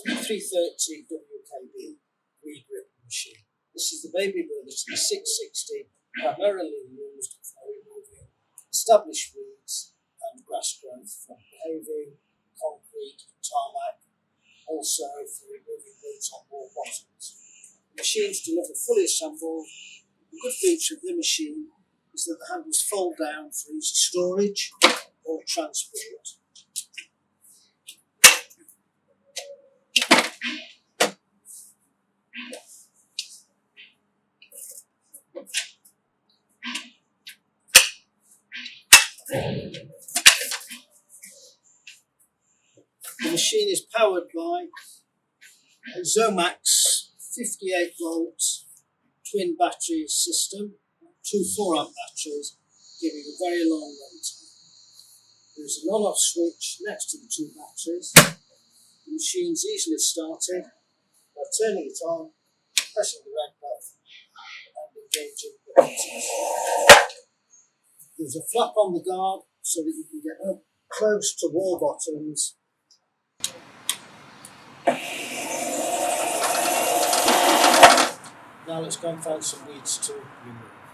a 330 WKB Weed Ripper machine. This is the baby brother to the 660, primarily used for removing established weeds and grass growth from paving, concrete, tarmac, also for removing weeds on wall bottoms. The machines delivered fully assembled. The good feature of the machine is that the handles fold down for easy storage or transport. The machine is powered by a Zomax 58 volt twin battery system, two 4-amp batteries, giving a very long run time. There is an on-off switch next to the two batteries. The machine is easily started by turning it on, pressing the red button and engaging the motors. There's a flap on the guard so that you can get up close to wall bottoms. Now let's go and find some weeds to remove.